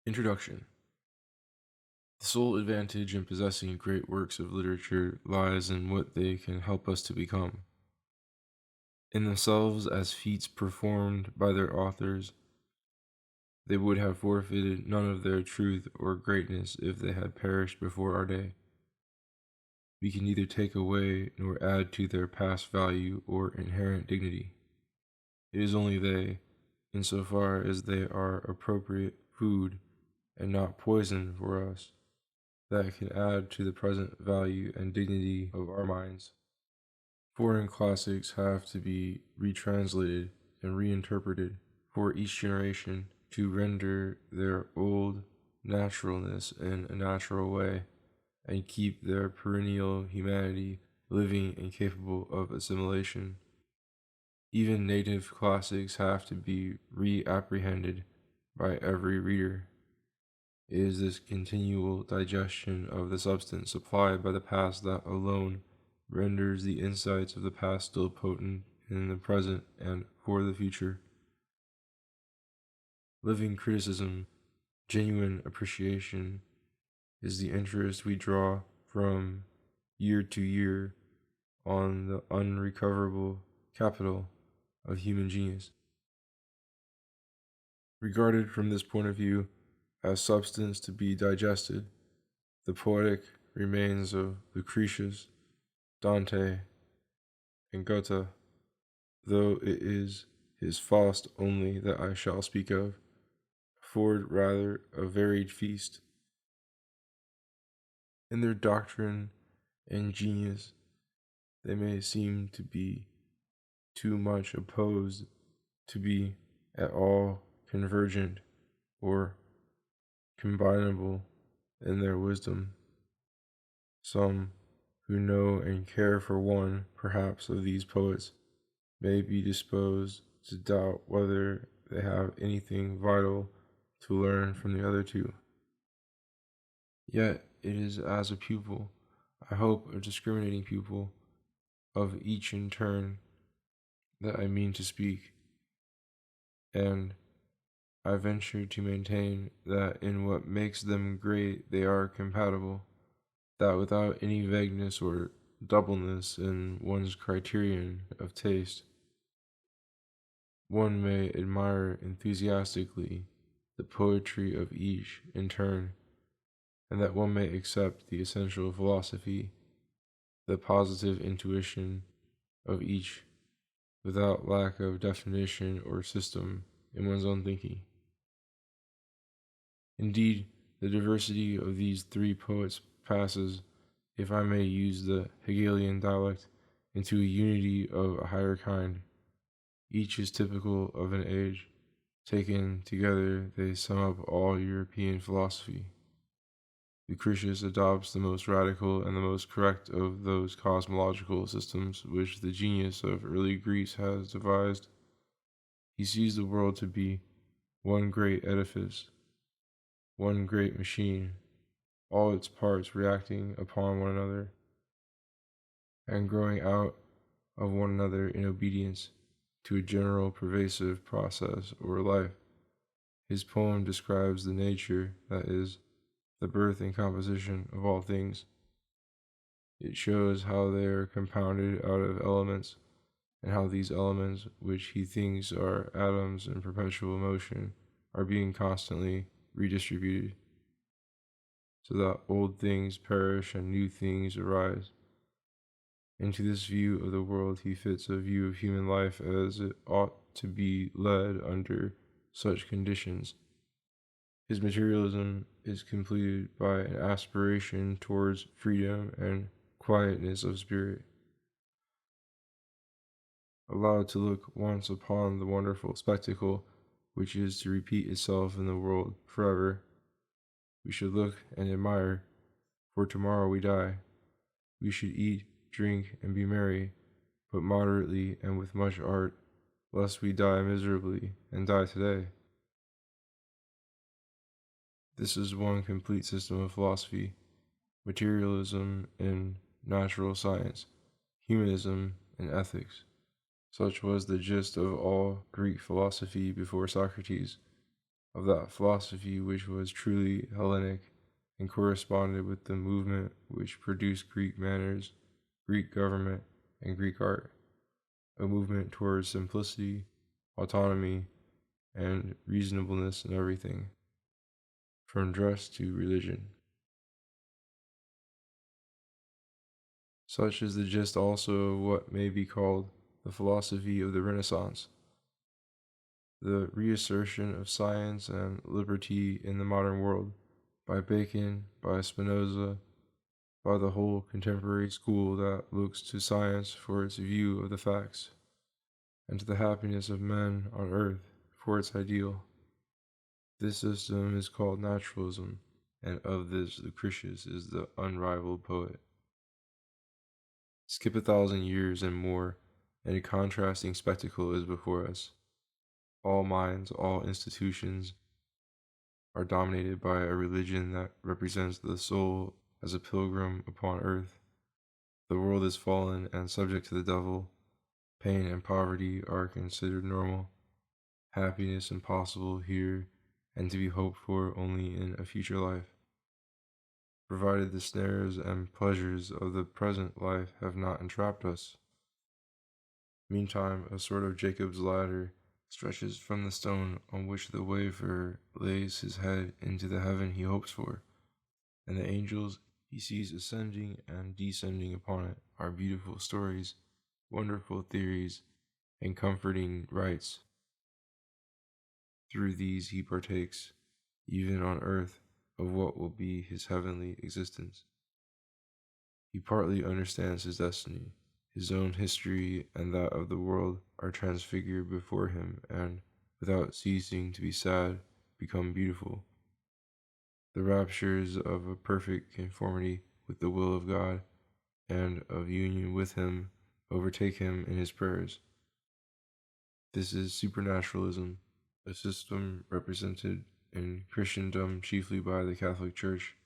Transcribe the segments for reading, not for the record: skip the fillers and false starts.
Introduction. The sole advantage in possessing great works of literature lies in what they can help us to become. In themselves, as feats performed by their authors, they would have forfeited none of their truth or greatness if they had perished before our day. We can neither take away nor add to their past value or inherent dignity. It is only they, insofar as they are appropriate food and not poison for us, that can add to the present value and dignity of our minds. Foreign classics have to be retranslated and reinterpreted for each generation to render their old naturalness in a natural way and keep their perennial humanity living and capable of assimilation. Even native classics have to be reapprehended by every reader. It is this continual digestion of the substance supplied by the past that alone renders the insights of the past still potent in the present and for the future. Living criticism, genuine appreciation, is the interest we draw from year to year on the unrecoverable capital of human genius. Regarded from this point of view as substance to be digested, the poetic remains of Lucretius, Dante, and Goethe, though it is his Faust only that I shall speak of, afford rather a varied feast. In their doctrine and genius, they may seem to be too much opposed to be at all convergent or combinable in their wisdom. Some who know and care for one, perhaps, of these poets may be disposed to doubt whether they have anything vital to learn from the other two. Yet it is as a pupil, I hope a discriminating pupil, of each in turn that I mean to speak, and I venture to maintain that in what makes them great they are compatible, that without any vagueness or doubleness in one's criterion of taste, one may admire enthusiastically the poetry of each in turn, and that one may accept the essential philosophy, the positive intuition of each, without lack of definition or system in one's own thinking. Indeed, the diversity of these three poets passes, if I may use the Hegelian dialect, into a unity of a higher kind. Each is typical of an age. Taken together, they sum up all European philosophy. Lucretius adopts the most radical and the most correct of those cosmological systems which the genius of early Greece has devised. He sees the world to be one great edifice, one great machine, all its parts reacting upon one another and growing out of one another in obedience to a general pervasive process or life. His poem describes the nature, that is, the birth and composition of all things. It shows how they are compounded out of elements, and how these elements, which he thinks are atoms in perpetual motion, are being constantly redistributed, so that old things perish and new things arise. Into this view of the world he fits a view of human life as it ought to be led under such conditions. His materialism is completed by an aspiration towards freedom and quietness of spirit. Allowed to look once upon the wonderful spectacle which is to repeat itself in the world forever, we should look and admire, for tomorrow we die. We should eat, drink, and be merry, but moderately and with much art, lest we die miserably and die today. This is one complete system of philosophy: materialism in natural science, humanism in ethics. Such was the gist of all Greek philosophy before Socrates, of that philosophy which was truly Hellenic and corresponded with the movement which produced Greek manners, Greek government, and Greek art, a movement towards simplicity, autonomy, and reasonableness in everything, from dress to religion. Such is the gist also of what may be called the philosophy of the Renaissance, the reassertion of science and liberty in the modern world by Bacon, by Spinoza, by the whole contemporary school that looks to science for its view of the facts, and to the happiness of men on earth for its ideal. This system is called naturalism, and of this Lucretius is the unrivaled poet. Skip 1,000 years and more, and a contrasting spectacle is before us. All minds, all institutions are dominated by a religion that represents the soul as a pilgrim upon earth. The world is fallen and subject to the devil. Pain and poverty are considered normal. Happiness impossible here and to be hoped for only in a future life, provided the snares and pleasures of the present life have not entrapped us. Meantime, a sort of Jacob's ladder stretches from the stone on which the wayfarer lays his head into the heaven he hopes for, and the angels he sees ascending and descending upon it are beautiful stories, wonderful theories, and comforting rites. Through these he partakes, even on earth, of what will be his heavenly existence. He partly understands his destiny. His own history and that of the world are transfigured before him and, without ceasing to be sad, become beautiful. The raptures of a perfect conformity with the will of God and of union with him overtake him in his prayers. This is supernaturalism, a system represented in Christendom chiefly by the Catholic Church,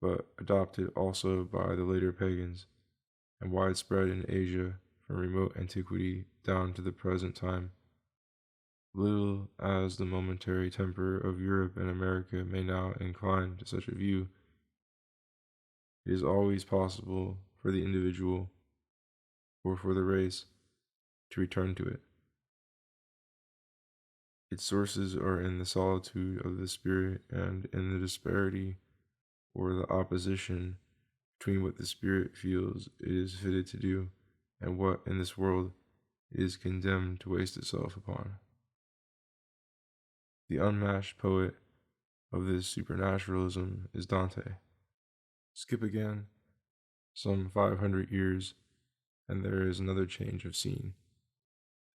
but adopted also by the later pagans, and widespread in Asia from remote antiquity down to the present time. Little as the momentary temper of Europe and America may now incline to such a view, it is always possible for the individual or for the race to return to it. Its sources are in the solitude of the spirit and in the disparity or the opposition between what the spirit feels it is fitted to do and what in this world it is condemned to waste itself upon. The unmatched poet of this supernaturalism is Dante. Skip again some 500 years, and there is another change of scene.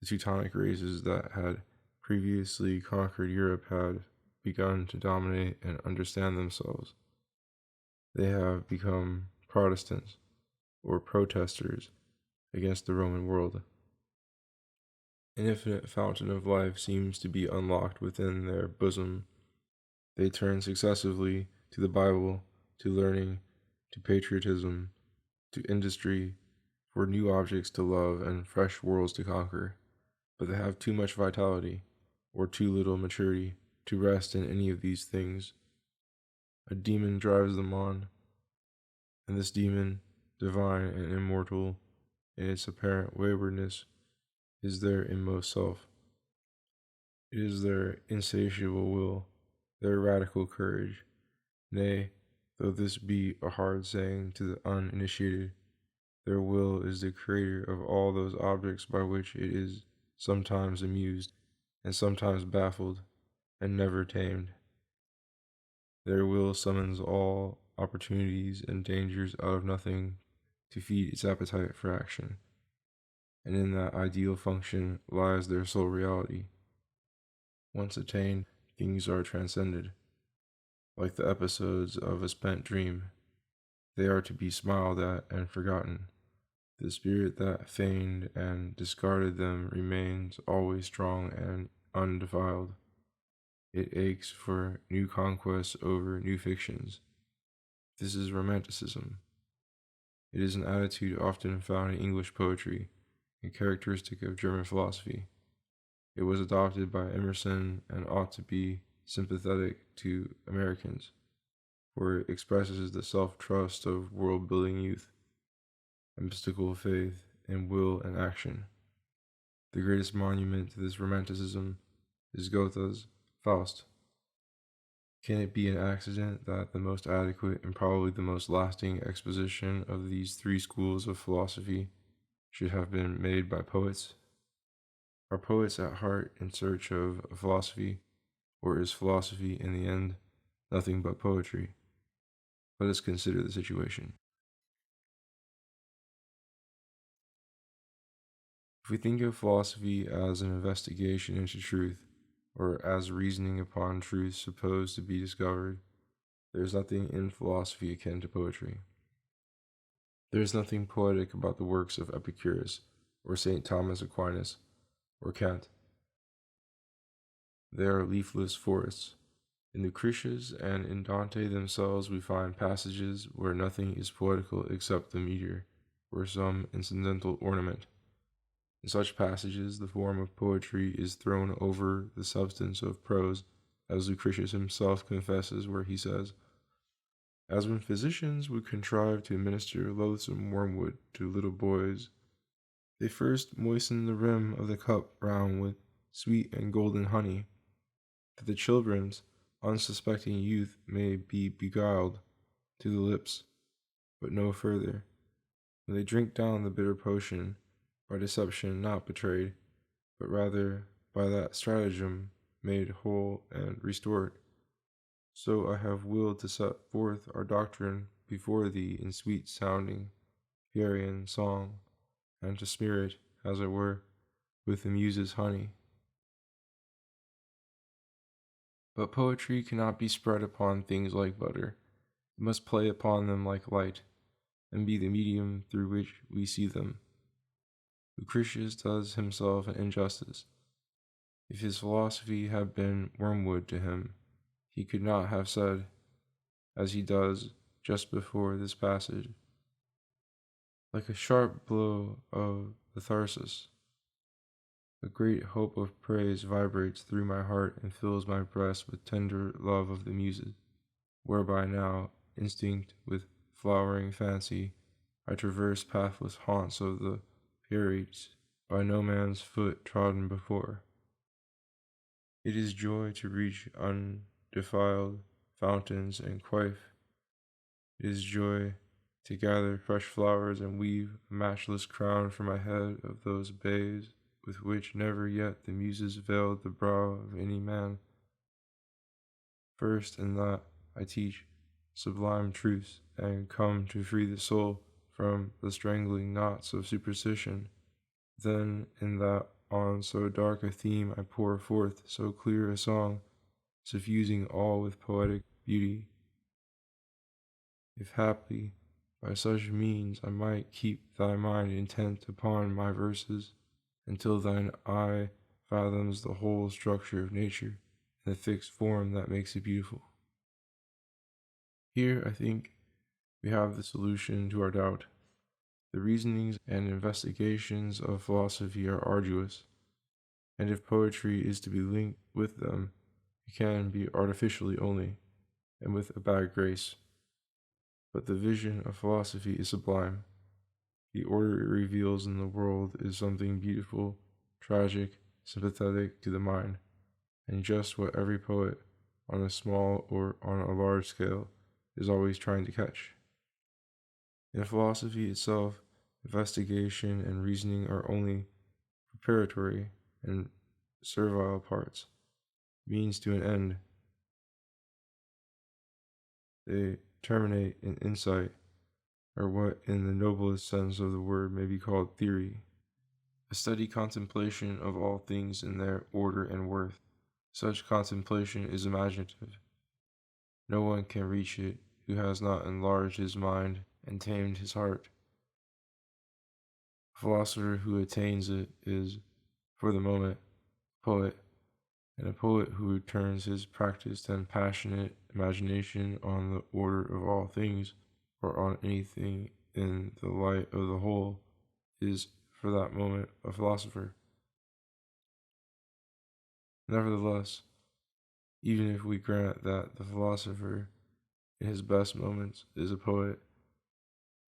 The Teutonic races that had previously conquered Europe had begun to dominate and understand themselves. They have become Protestants or protesters against the Roman world. An infinite fountain of life seems to be unlocked within their bosom. They turn successively to the Bible, to learning, to patriotism, to industry, for new objects to love and fresh worlds to conquer. But they have too much vitality, or too little maturity, to rest in any of these things. A demon drives them on, and this demon, divine and immortal in its apparent waywardness, is their inmost self. It is their insatiable will, their radical courage. Nay, though this be a hard saying to the uninitiated, their will is the creator of all those objects by which it is sometimes amused, and sometimes baffled, and never tamed. Their will summons all opportunities and dangers out of nothing to feed its appetite for action, and in that ideal function lies their sole reality. Once attained, things are transcended. Like the episodes of a spent dream, they are to be smiled at and forgotten. The spirit that feigned and discarded them remains always strong and undefiled. It aches for new conquests over new fictions. This is Romanticism. It is an attitude often found in English poetry and characteristic of German philosophy. It was adopted by Emerson and ought to be sympathetic to Americans, for it expresses the self-trust of world-building youth, a mystical faith in will and action. The greatest monument to this romanticism is Goethe's Faust. Can it be an accident that the most adequate and probably the most lasting exposition of these three schools of philosophy should have been made by poets? Are poets at heart in search of a philosophy, or is philosophy in the end nothing but poetry? Let us consider the situation. If we think of philosophy as an investigation into truth, or as reasoning upon truths supposed to be discovered, there is nothing in philosophy akin to poetry. There is nothing poetic about the works of Epicurus, or St. Thomas Aquinas, or Kant. They are leafless forests. In Lucretius and in Dante themselves we find passages where nothing is poetical except the meter, or some incidental ornament. In such passages, the form of poetry is thrown over the substance of prose, as Lucretius himself confesses, where he says, "As when physicians would contrive to administer loathsome wormwood to little boys, they first moisten the rim of the cup round with sweet and golden honey, that the children's unsuspecting youth may be beguiled to the lips, but no further. When they drink down the bitter potion, by deception not betrayed, but rather by that stratagem made whole and restored. So I have willed to set forth our doctrine before thee in sweet sounding Pierian song, and to smear it, as it were, with the muse's honey." But poetry cannot be spread upon things like butter. It must play upon them like light, and be the medium through which we see them. Lucretius does himself an injustice. If his philosophy had been wormwood to him, he could not have said, as he does just before this passage, "Like a sharp blow of the thyrsus, a great hope of praise vibrates through my heart and fills my breast with tender love of the muses, whereby now, instinct with flowering fancy, I traverse pathless haunts of the Pieres, by no man's foot trodden before. It is joy to reach undefiled fountains and quaff. It is joy to gather fresh flowers and weave a matchless crown for my head of those bays with which never yet the muses veiled the brow of any man. First in that I teach sublime truths, and come to free the soul from the strangling knots of superstition. Then in that on so dark a theme I pour forth so clear a song, suffusing all with poetic beauty. If haply by such means I might keep thy mind intent upon my verses, until thine eye fathoms the whole structure of nature and the fixed form that makes it beautiful." Here, I think, we have the solution to our doubt. The reasonings and investigations of philosophy are arduous, and if poetry is to be linked with them, it can be artificially only, and with a bad grace. But the vision of philosophy is sublime. The order it reveals in the world is something beautiful, tragic, sympathetic to the mind, and just what every poet, on a small or on a large scale, is always trying to catch. In philosophy itself, investigation and reasoning are only preparatory and servile parts, means to an end. They terminate in insight, or what in the noblest sense of the word may be called theory, a steady contemplation of all things in their order and worth. Such contemplation is imaginative. No one can reach it who has not enlarged his mind and tamed his heart. A philosopher who attains it is, for the moment, a poet, and a poet who turns his practiced and passionate imagination on the order of all things, or on anything in the light of the whole, is, for that moment, a philosopher. Nevertheless, Even if we grant that the philosopher, in his best moments, is a poet,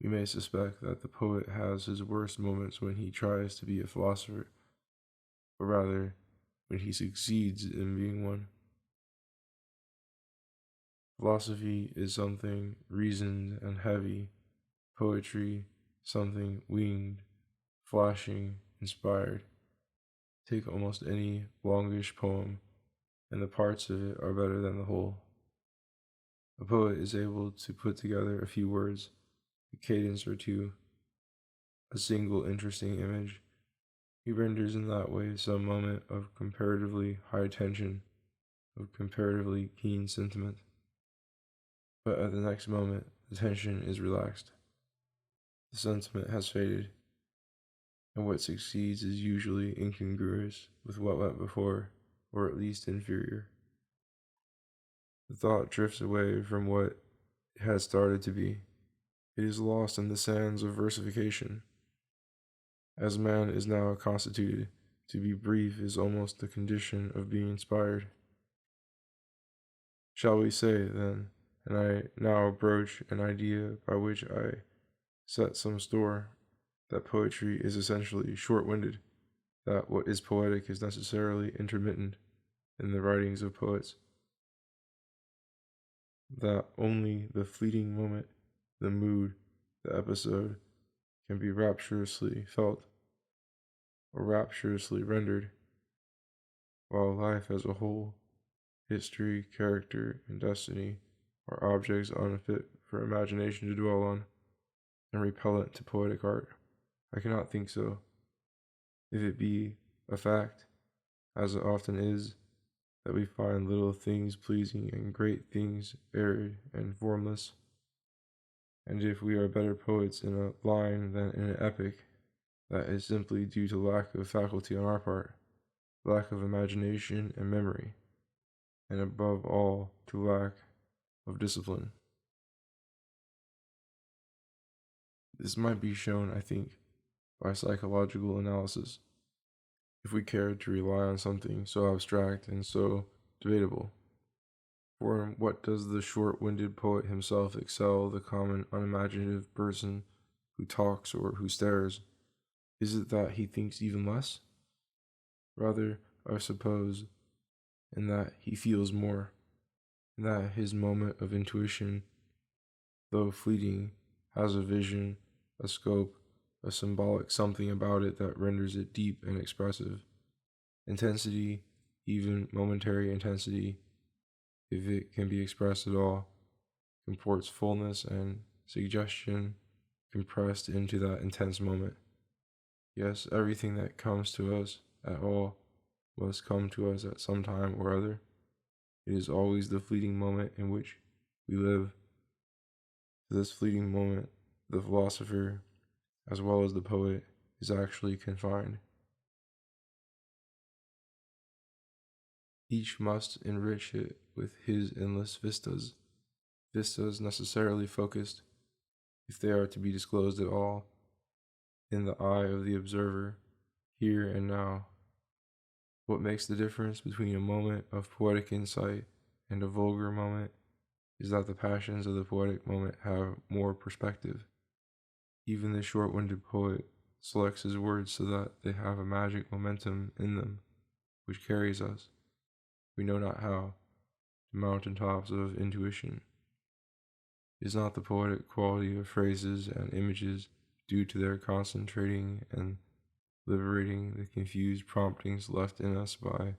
we may suspect that the poet has his worst moments when he tries to be a philosopher, or rather, when he succeeds in being one. Philosophy is something reasoned and heavy, poetry, something winged, flashing, inspired. Take almost any longish poem, and the parts of it are better than the whole. A poet is able to put together a few words, a cadence or two, a single interesting image. He renders in that way some moment of comparatively high tension, of comparatively keen sentiment. But at the next moment, the tension is relaxed. The sentiment has faded, and what succeeds is usually incongruous with what went before, or at least inferior. The thought drifts away from what it had started to be. It is lost in the sands of versification. As man is now constituted, to be brief is almost the condition of being inspired. Shall we say, then, and I now approach an idea by which I set some store, that poetry is essentially short-winded, that what is poetic is necessarily intermittent in the writings of poets, that only the fleeting moment, the mood, the episode can be rapturously felt or rapturously rendered, while life as a whole, history, character, and destiny are objects unfit for imagination to dwell on and repellent to poetic art. I cannot think so. If it be a fact, as it often is, that we find little things pleasing and great things arid and formless, and if we are better poets in a line than in an epic, that is simply due to lack of faculty on our part, lack of imagination and memory, and above all, to lack of discipline. This might be shown, I think, by psychological analysis, if we cared to rely on something so abstract and so debatable. For in what does the short-winded poet himself excel the common unimaginative person who talks or who stares? Is it that he thinks even less? Rather, I suppose, in that he feels more, in that his moment of intuition, though fleeting, has a vision, a scope, a symbolic something about it that renders it deep and expressive. Intensity, even momentary intensity, if it can be expressed at all, comports fullness and suggestion compressed into that intense moment. Yes, everything that comes to us at all must come to us at some time or other. It is always the fleeting moment in which we live. To this fleeting moment, the philosopher, as well as the poet, is actually confined. Each must enrich it with his endless vistas, vistas necessarily focused, if they are to be disclosed at all, in the eye of the observer, here and now. What makes the difference between a moment of poetic insight and a vulgar moment is that the passions of the poetic moment have more perspective. Even the short-winded poet selects his words so that they have a magic momentum in them, which carries us, we know not how, to mountain tops of intuition. Is not the poetic quality of phrases and images due to their concentrating and liberating the confused promptings left in us by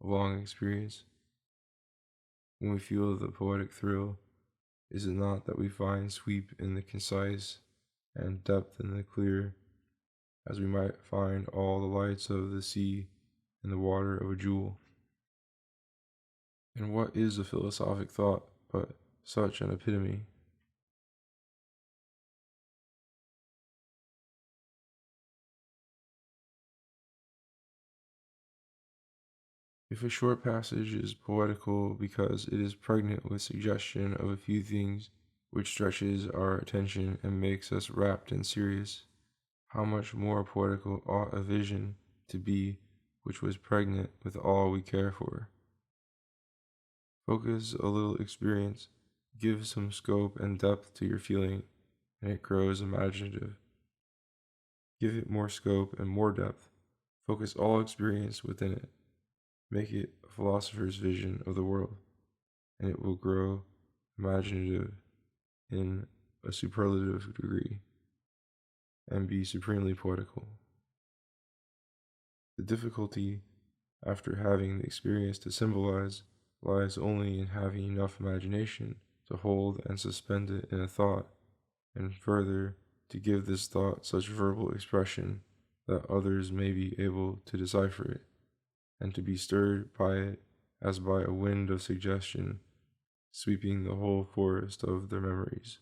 a long experience? When we feel the poetic thrill, is it not that we find sweep in the concise and depth in the clear, as we might find all the lights of the sea in the water of a jewel? And what is a philosophic thought but such an epitome? If a short passage is poetical because it is pregnant with suggestion of a few things which stretches our attention and makes us rapt and serious, how much more poetical ought a vision to be which was pregnant with all we care for? Focus a little experience, give some scope and depth to your feeling, and it grows imaginative. Give it more scope and more depth. Focus all experience within it. Make it a philosopher's vision of the world, and it will grow imaginative in a superlative degree and be supremely poetical. The difficulty, after having the experience to symbolize, lies only in having enough imagination to hold and suspend it in a thought, and further, to give this thought such verbal expression that others may be able to decipher it, and to be stirred by it as by a wind of suggestion, sweeping the whole forest of their memories.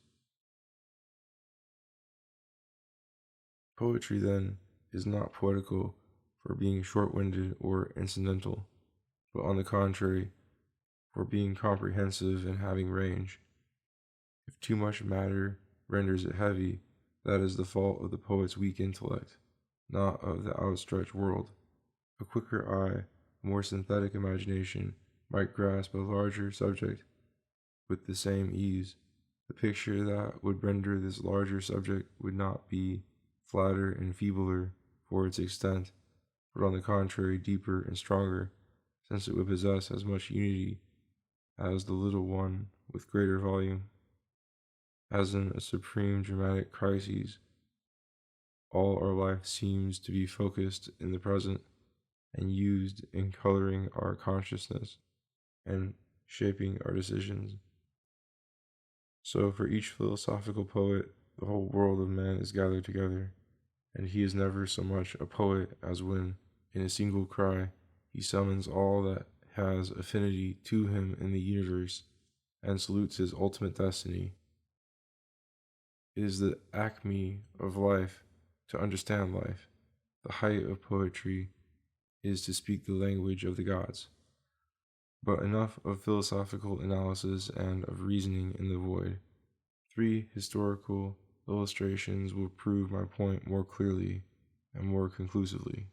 Poetry, then, is not poetical for being short-winded or incidental, but on the contrary, for being comprehensive and having range. If too much matter renders it heavy, that is the fault of the poet's weak intellect, not of the outstretched world. A quicker eye, a more synthetic imagination, might grasp a larger subject with the same ease. The picture that would render this larger subject would not be flatter and feebler for its extent, but on the contrary deeper and stronger, since it would possess as much unity as the little one with greater volume. As in a supreme dramatic crisis, all our life seems to be focused in the present and used in coloring our consciousness and shaping our decisions. So for each philosophical poet, the whole world of man is gathered together, and he is never so much a poet as when, in a single cry, he summons all that has affinity to him in the universe and salutes his ultimate destiny. It is the acme of life to understand life. The height of poetry is to speak the language of the gods. But enough of philosophical analysis and of reasoning in the void. 3 historical illustrations will prove my point more clearly and more conclusively.